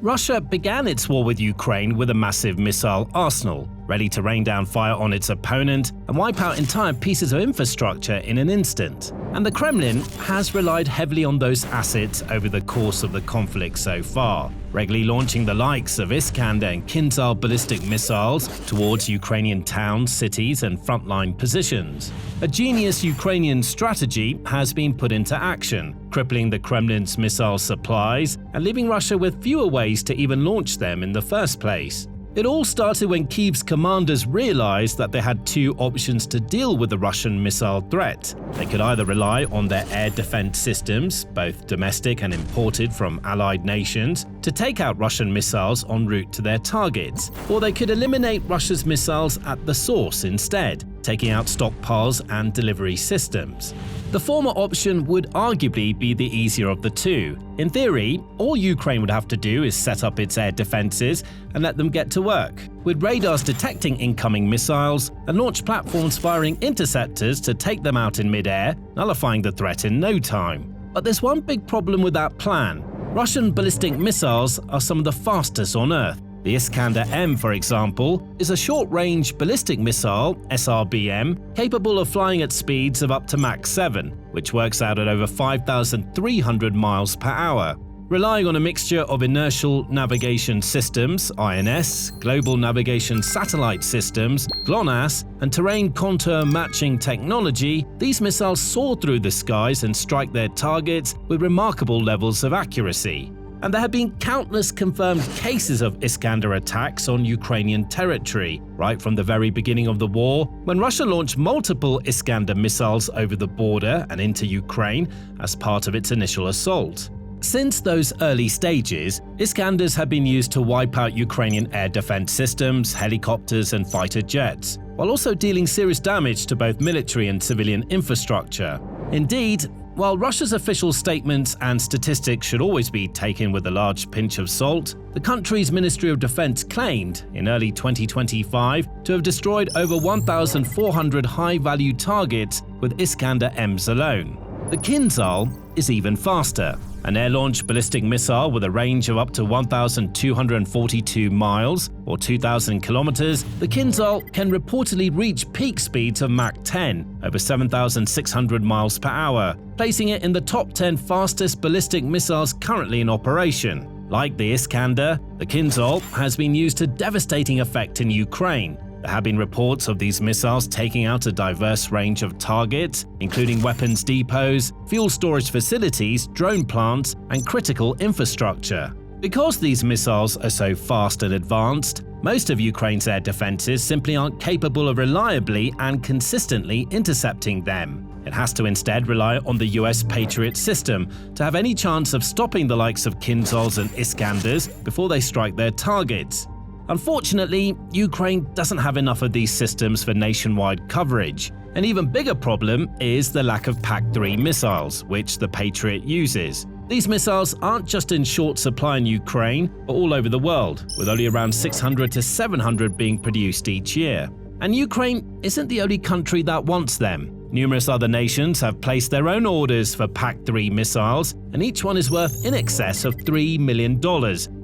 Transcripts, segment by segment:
Russia began its war with Ukraine with a massive missile arsenal, ready to rain down fire on its opponent and wipe out entire pieces of infrastructure in an instant. And the Kremlin has relied heavily on those assets over the course of the conflict so far, regularly launching the likes of Iskander and Kyiv ballistic missiles towards Ukrainian towns, cities, and frontline positions. A genius Ukrainian strategy has been put into action, crippling the Kremlin's missile supplies and leaving Russia with fewer ways to even launch them in the first place. It all started when Kyiv's commanders realized that they had two options to deal with the Russian missile threat. They could either rely on their air defense systems, both domestic and imported from allied nations, to take out Russian missiles en route to their targets, or they could eliminate Russia's missiles at the source instead, taking out stockpiles and delivery systems. The former option would arguably be the easier of the two. In theory, all Ukraine would have to do is set up its air defenses and let them get to work, with radars detecting incoming missiles and launch platforms firing interceptors to take them out in mid-air, nullifying the threat in no time. But there's one big problem with that plan. Russian ballistic missiles are some of the fastest on Earth. The Iskander M, for example, is a short-range ballistic missile (SRBM) capable of flying at speeds of up to Mach 7, which works out at over 5,300 miles per hour. Relying on a mixture of inertial navigation systems (INS), global navigation satellite systems (GLONASS), and terrain contour matching technology, these missiles soar through the skies and strike their targets with remarkable levels of accuracy. And there have been countless confirmed cases of Iskander attacks on Ukrainian territory, right from the very beginning of the war, when Russia launched multiple Iskander missiles over the border and into Ukraine as part of its initial assault. Since those early stages, Iskanders have been used to wipe out Ukrainian air defense systems, helicopters, and fighter jets, while also dealing serious damage to both military and civilian infrastructure. Indeed, while Russia's official statements and statistics should always be taken with a large pinch of salt, the country's Ministry of Defense claimed in early 2025 to have destroyed over 1,400 high-value targets with Iskander Ms alone. The Kyiv is even faster. An air-launched ballistic missile with a range of up to 1,242 miles or 2,000 kilometers, the Kyiv can reportedly reach peak speeds of Mach 10, over 7,600 miles per hour, placing it in the top 10 fastest ballistic missiles currently in operation. Like the Iskander, the Kyiv has been used to devastating effect in Ukraine. There have been reports of these missiles taking out a diverse range of targets, including weapons depots, fuel storage facilities, drone plants, and critical infrastructure. Because these missiles are so fast and advanced, most of Ukraine's air defenses simply aren't capable of reliably and consistently intercepting them. It has to instead rely on the US Patriot system to have any chance of stopping the likes of Kyiv and Iskanders before they strike their targets. Unfortunately, Ukraine doesn't have enough of these systems for nationwide coverage. An even bigger problem is the lack of PAC-3 missiles, which the Patriot uses. These missiles aren't just in short supply in Ukraine, but all over the world, with only around 600 to 700 being produced each year. And Ukraine isn't the only country that wants them. Numerous other nations have placed their own orders for PAC-3 missiles, and each one is worth in excess of $3 million,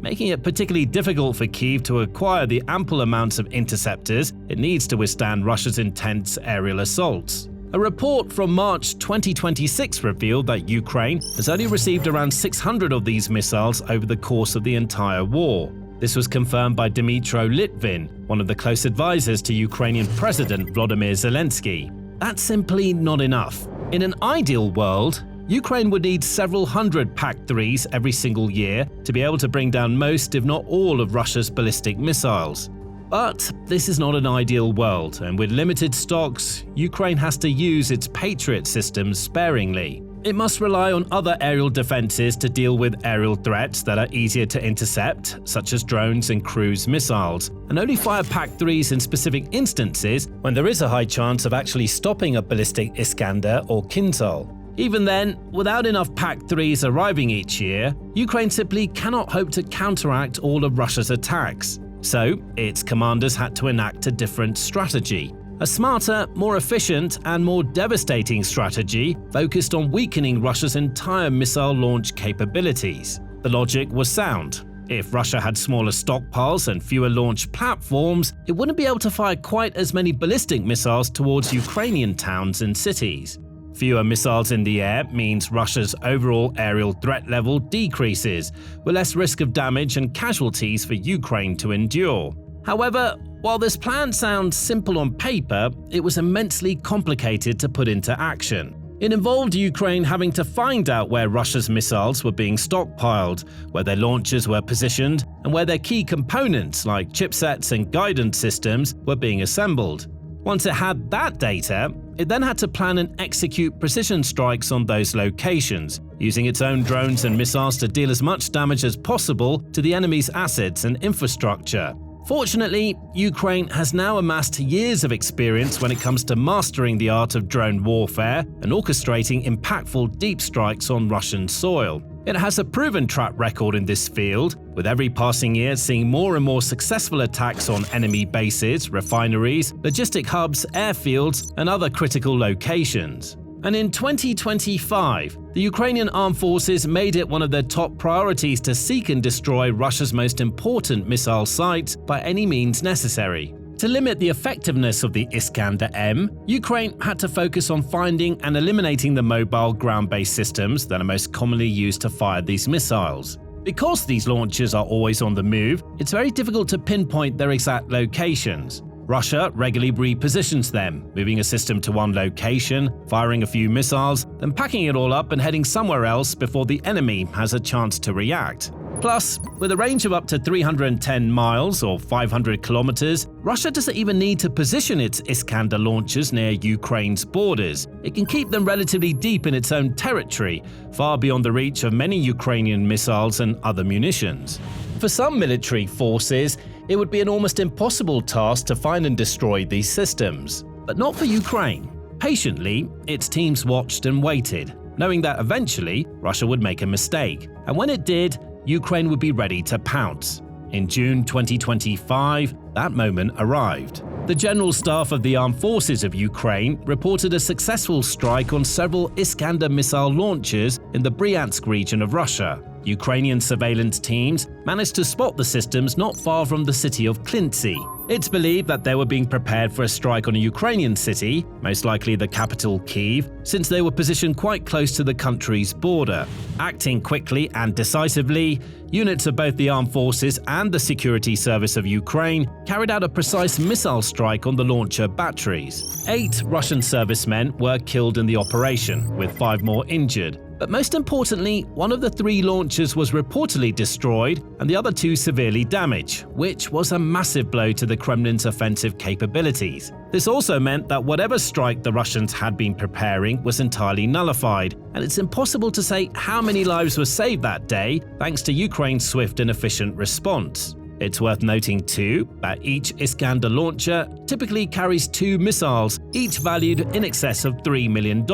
making it particularly difficult for Kyiv to acquire the ample amounts of interceptors it needs to withstand Russia's intense aerial assaults. A report from March 2026 revealed that Ukraine has only received around 600 of these missiles over the course of the entire war. This was confirmed by Dmytro Litvin, one of the close advisors to Ukrainian President Volodymyr Zelensky. That's simply not enough. In an ideal world, Ukraine would need several hundred PAC-3s every single year to be able to bring down most, if not all, of Russia's ballistic missiles. But this is not an ideal world, and with limited stocks, Ukraine has to use its Patriot systems sparingly. It must rely on other aerial defenses to deal with aerial threats that are easier to intercept, such as drones and cruise missiles, and only fire PAC-3s in specific instances when there is a high chance of actually stopping a ballistic Iskander or Kyiv. Even then, without enough PAC-3s arriving each year, Ukraine simply cannot hope to counteract all of Russia's attacks. So, its commanders had to enact a different strategy. A smarter, more efficient, and more devastating strategy focused on weakening Russia's entire missile launch capabilities. The logic was sound. If Russia had smaller stockpiles and fewer launch platforms, it wouldn't be able to fire quite as many ballistic missiles towards Ukrainian towns and cities. Fewer missiles in the air means Russia's overall aerial threat level decreases, with less risk of damage and casualties for Ukraine to endure. However, while this plan sounds simple on paper, it was immensely complicated to put into action. It involved Ukraine having to find out where Russia's missiles were being stockpiled, where their launchers were positioned, and where their key components like chipsets and guidance systems were being assembled. Once it had that data, it then had to plan and execute precision strikes on those locations, using its own drones and missiles to deal as much damage as possible to the enemy's assets and infrastructure. Fortunately, Ukraine has now amassed years of experience when it comes to mastering the art of drone warfare and orchestrating impactful deep strikes on Russian soil. It has a proven track record in this field, with every passing year seeing more and more successful attacks on enemy bases, refineries, logistic hubs, airfields, and other critical locations. And in 2025, the Ukrainian armed forces made it one of their top priorities to seek and destroy Russia's most important missile sites by any means necessary. To limit the effectiveness of the Iskander M, Ukraine had to focus on finding and eliminating the mobile ground-based systems that are most commonly used to fire these missiles. Because these launchers are always on the move, it's very difficult to pinpoint their exact locations. Russia regularly repositions them, moving a system to one location, firing a few missiles, then packing it all up and heading somewhere else before the enemy has a chance to react. Plus, with a range of up to 310 miles or 500 kilometers, Russia doesn't even need to position its Iskander launchers near Ukraine's borders. It can keep them relatively deep in its own territory, far beyond the reach of many Ukrainian missiles and other munitions. For some military forces, it would be an almost impossible task to find and destroy these systems. But not for Ukraine. Patiently, its teams watched and waited, knowing that eventually Russia would make a mistake. And when it did, Ukraine would be ready to pounce. In June 2025, that moment arrived. The General Staff of the Armed Forces of Ukraine reported a successful strike on several Iskander missile launchers in the Bryansk region of Russia. Ukrainian surveillance teams managed to spot the systems not far from the city of Kyiv. It's believed that they were being prepared for a strike on a Ukrainian city, most likely the capital Kyiv, since they were positioned quite close to the country's border. Acting quickly and decisively, units of both the armed forces and the security service of Ukraine carried out a precise missile strike on the launcher batteries. 8 Russian servicemen were killed in the operation, with 5 more injured. But most importantly, one of the 3 launchers was reportedly destroyed and the other 2 severely damaged, which was a massive blow to the Kremlin's offensive capabilities. This also meant that whatever strike the Russians had been preparing was entirely nullified, and it's impossible to say how many lives were saved that day thanks to Ukraine's swift and efficient response. It's worth noting too that each Iskander launcher typically carries 2 missiles, each valued in excess of $3 million.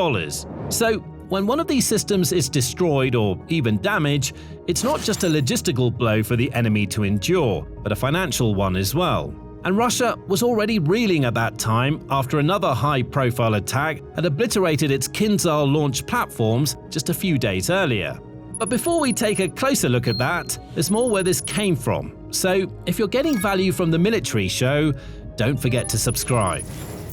So, when one of these systems is destroyed or even damaged, it's not just a logistical blow for the enemy to endure, but a financial one as well. And Russia was already reeling at that time after another high-profile attack had obliterated its Kinzhal launch platforms just a few days earlier. But before we take a closer look at that, there's more where this came from. So if you're getting value from the military show, don't forget to subscribe.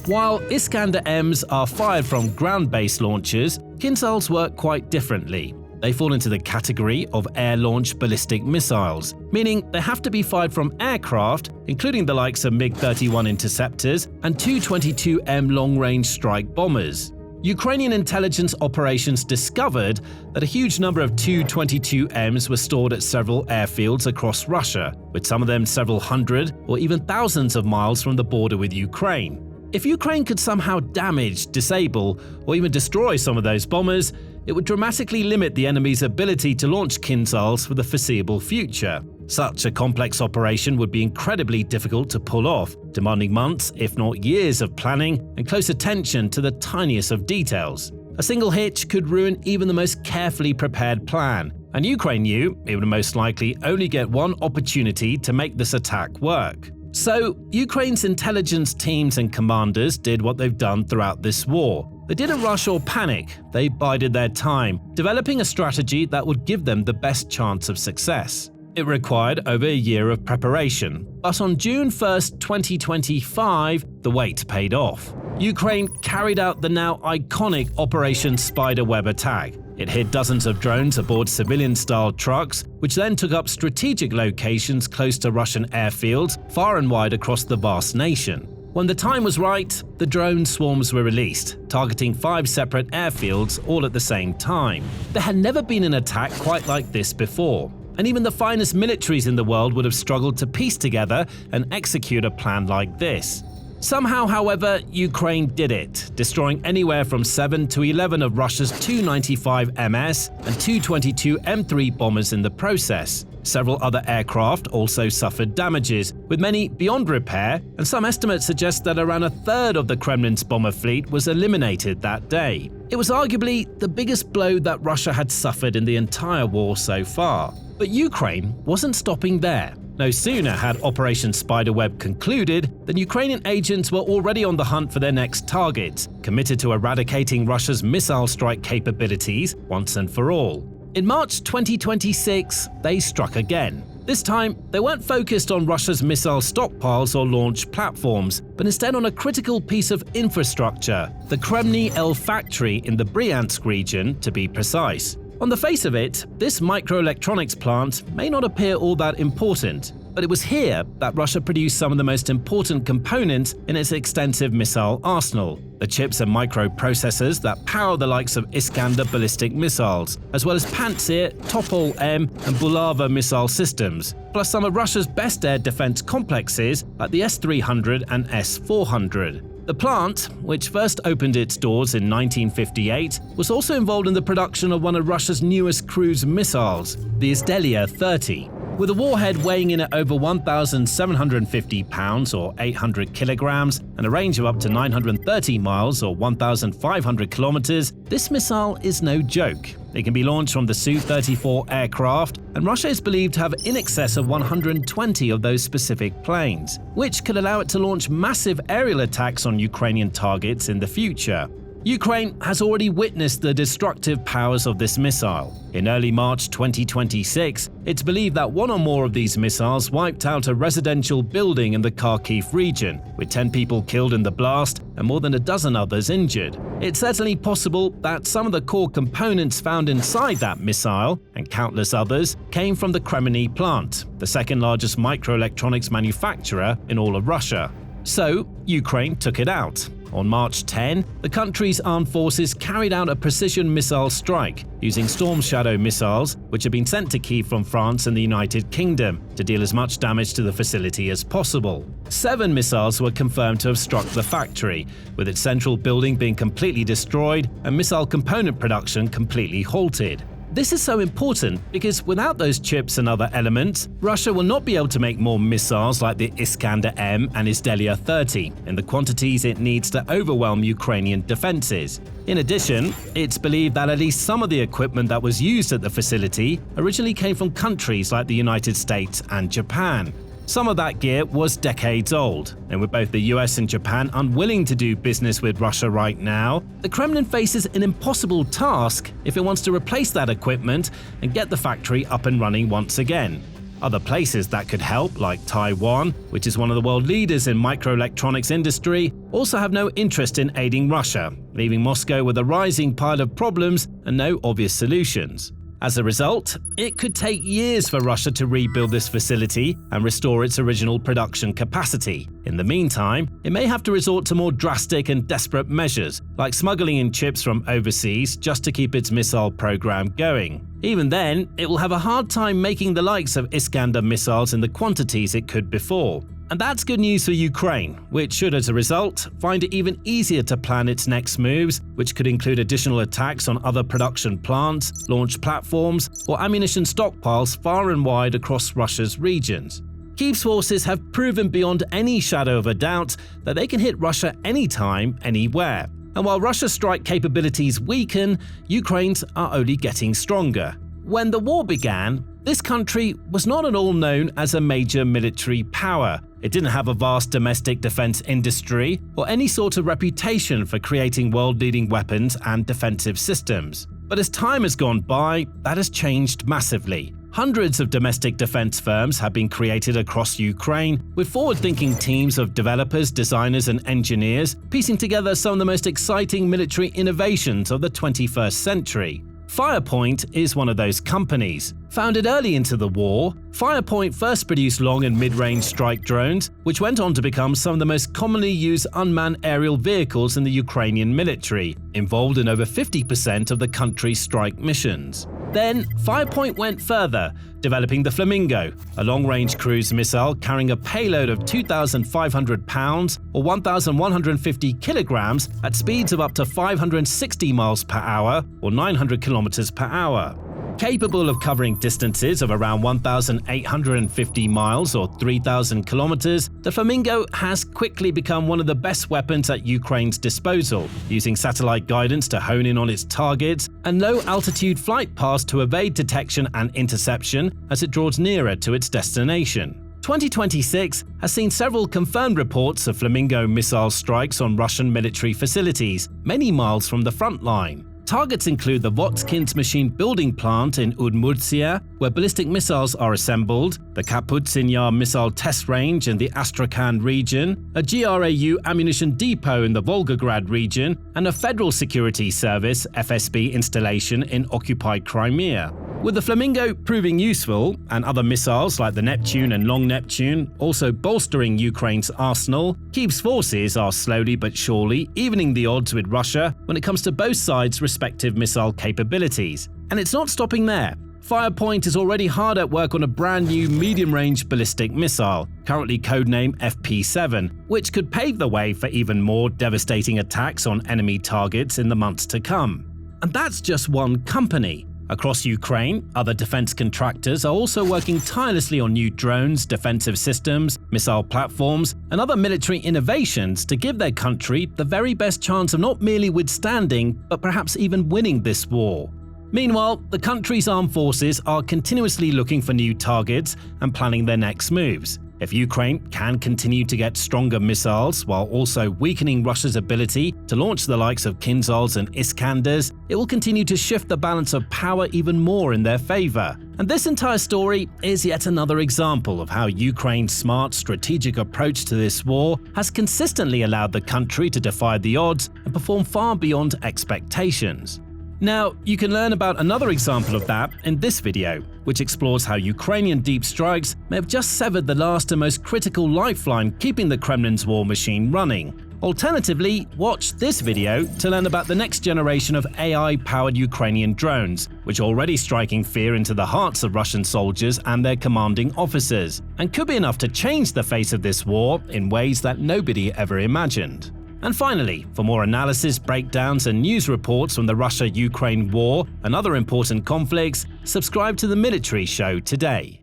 While Iskander Ms are fired from ground-based launchers, Kinzhals work quite differently. They fall into the category of air-launched ballistic missiles, meaning they have to be fired from aircraft, including the likes of MiG-31 interceptors and Tu-22M long-range strike bombers. Ukrainian intelligence operations discovered that a huge number of Tu-22Ms were stored at several airfields across Russia, with some of them several hundred or even thousands of miles from the border with Ukraine. If Ukraine could somehow damage, disable, or even destroy some of those bombers, it would dramatically limit the enemy's ability to launch Kinzhals for the foreseeable future. Such a complex operation would be incredibly difficult to pull off, demanding months, if not years, of planning and close attention to the tiniest of details. A single hitch could ruin even the most carefully prepared plan, and Ukraine knew it would most likely only get one opportunity to make this attack work. So, Ukraine's intelligence teams and commanders did what they've done throughout this war. They didn't rush or panic, they bided their time, developing a strategy that would give them the best chance of success. It required over a year of preparation, but on June 1, 2025, the wait paid off. Ukraine carried out the now iconic Operation Spiderweb attack. It hit dozens of drones aboard civilian-style trucks, which then took up strategic locations close to Russian airfields far and wide across the vast nation. When the time was right, the drone swarms were released, targeting 5 separate airfields all at the same time. There had never been an attack quite like this before, and even the finest militaries in the world would have struggled to piece together and execute a plan like this. Somehow, however, Ukraine did it, destroying anywhere from 7 to 11 of Russia's Tu-95 MS and Tu-22 M3 bombers in the process. Several other aircraft also suffered damages, with many beyond repair, and some estimates suggest that around a third of the Kremlin's bomber fleet was eliminated that day. It was arguably the biggest blow that Russia had suffered in the entire war so far. But Ukraine wasn't stopping there. No sooner had Operation Spiderweb concluded than Ukrainian agents were already on the hunt for their next targets, committed to eradicating Russia's missile strike capabilities once and for all. In March 2026, they struck again. This time, they weren't focused on Russia's missile stockpiles or launch platforms, but instead on a critical piece of infrastructure, the Kremny L factory in the Bryansk region, to be precise. On the face of it, this microelectronics plant may not appear all that important, but it was here that Russia produced some of the most important components in its extensive missile arsenal, the chips and microprocessors that power the likes of Iskander ballistic missiles, as well as Pantsir, Topol-M and Bulava missile systems, plus some of Russia's best air defense complexes like the S-300 and S-400. The plant, which first opened its doors in 1958, was also involved in the production of one of Russia's newest cruise missiles, the Iskander 30. With a warhead weighing in at over 1,750 pounds or 800 kilograms and a range of up to 930 miles or 1,500 kilometers, this missile is no joke. It can be launched from the Su-34 aircraft, and Russia is believed to have in excess of 120 of those specific planes, which could allow it to launch massive aerial attacks on Ukrainian targets in the future. Ukraine has already witnessed the destructive powers of this missile. In early March 2026, it's believed that one or more of these missiles wiped out a residential building in the Kyiv region, with 10 people killed in the blast and more than a dozen others injured. It's certainly possible that some of the core components found inside that missile, and countless others, came from the Kremny plant, the second largest microelectronics manufacturer in all of Russia. So, Ukraine took it out. On March 10, the country's armed forces carried out a precision missile strike using Storm Shadow missiles, which had been sent to Kyiv from France and the United Kingdom to deal as much damage to the facility as possible. 7 missiles were confirmed to have struck the factory, with its central building being completely destroyed and missile component production completely halted. This is so important because without those chips and other elements, Russia will not be able to make more missiles like the Iskander M and Iskander 30 in the quantities it needs to overwhelm Ukrainian defenses. In addition, it's believed that at least some of the equipment that was used at the facility originally came from countries like the United States and Japan. Some of that gear was decades old, and with both the US and Japan unwilling to do business with Russia right now, the Kremlin faces an impossible task if it wants to replace that equipment and get the factory up and running once again. Other places that could help, like Taiwan, which is one of the world leaders in microelectronics industry, also have no interest in aiding Russia, leaving Moscow with a rising pile of problems and no obvious solutions. As a result, it could take years for Russia to rebuild this facility and restore its original production capacity. In the meantime, it may have to resort to more drastic and desperate measures, like smuggling in chips from overseas just to keep its missile program going. Even then, it will have a hard time making the likes of Iskander missiles in the quantities it could before. And that's good news for Ukraine, which should as a result find it even easier to plan its next moves, which could include additional attacks on other production plants, launch platforms, or ammunition stockpiles far and wide across Russia's regions. Kyiv's forces have proven beyond any shadow of a doubt that they can hit Russia anytime, anywhere. And while Russia's strike capabilities weaken, Ukraine's are only getting stronger. When the war began, this country was not at all known as a major military power. It didn't have a vast domestic defense industry or any sort of reputation for creating world-leading weapons and defensive systems. But as time has gone by, that has changed massively. Hundreds of domestic defense firms have been created across Ukraine, with forward-thinking teams of developers, designers, and engineers piecing together some of the most exciting military innovations of the 21st century. Firepoint is one of those companies. Founded early into the war, Firepoint first produced long and mid-range strike drones, which went on to become some of the most commonly used unmanned aerial vehicles in the Ukrainian military, involved in over 50% of the country's strike missions. Then, Firepoint went further, developing the Flamingo, a long-range cruise missile carrying a payload of 2,500 pounds or 1,150 kilograms at speeds of up to 560 miles per hour or 900 kilometers per hour. Capable of covering distances of around 1,850 miles or 3,000 kilometers, the Flamingo has quickly become one of the best weapons at Ukraine's disposal, using satellite guidance to hone in on its targets and low-altitude flight paths to evade detection and interception as it draws nearer to its destination. 2026 has seen several confirmed reports of Flamingo missile strikes on Russian military facilities, many miles from the front line. Targets include the Votkin's machine building plant in Udmurtia, where ballistic missiles are assembled, the Kaputsin Yar missile test range in the Astrakhan region, a GRAU ammunition depot in the Volgograd region, and a Federal Security Service (FSB) installation in occupied Crimea. With the Flamingo proving useful, and other missiles like the Neptune and Long Neptune also bolstering Ukraine's arsenal, Kyiv's forces are slowly but surely evening the odds with Russia when it comes to both sides' respective missile capabilities. And it's not stopping there. Firepoint is already hard at work on a brand new medium-range ballistic missile, currently codenamed FP7, which could pave the way for even more devastating attacks on enemy targets in the months to come. And that's just one company. Across Ukraine, other defense contractors are also working tirelessly on new drones, defensive systems, missile platforms, and other military innovations to give their country the very best chance of not merely withstanding, but perhaps even winning this war. Meanwhile, the country's armed forces are continuously looking for new targets and planning their next moves. If Ukraine can continue to get stronger missiles while also weakening Russia's ability to launch the likes of Kinzhals and Iskanders, it will continue to shift the balance of power even more in their favor. And this entire story is yet another example of how Ukraine's smart, strategic approach to this war has consistently allowed the country to defy the odds and perform far beyond expectations. Now, you can learn about another example of that in this video, which explores how Ukrainian deep strikes may have just severed the last and most critical lifeline keeping the Kremlin's war machine running. Alternatively, watch this video to learn about the next generation of AI-powered Ukrainian drones, which are already striking fear into the hearts of Russian soldiers and their commanding officers, and could be enough to change the face of this war in ways that nobody ever imagined. And finally, for more analysis, breakdowns, and news reports from the Russia-Ukraine war and other important conflicts, subscribe to the Military Show today.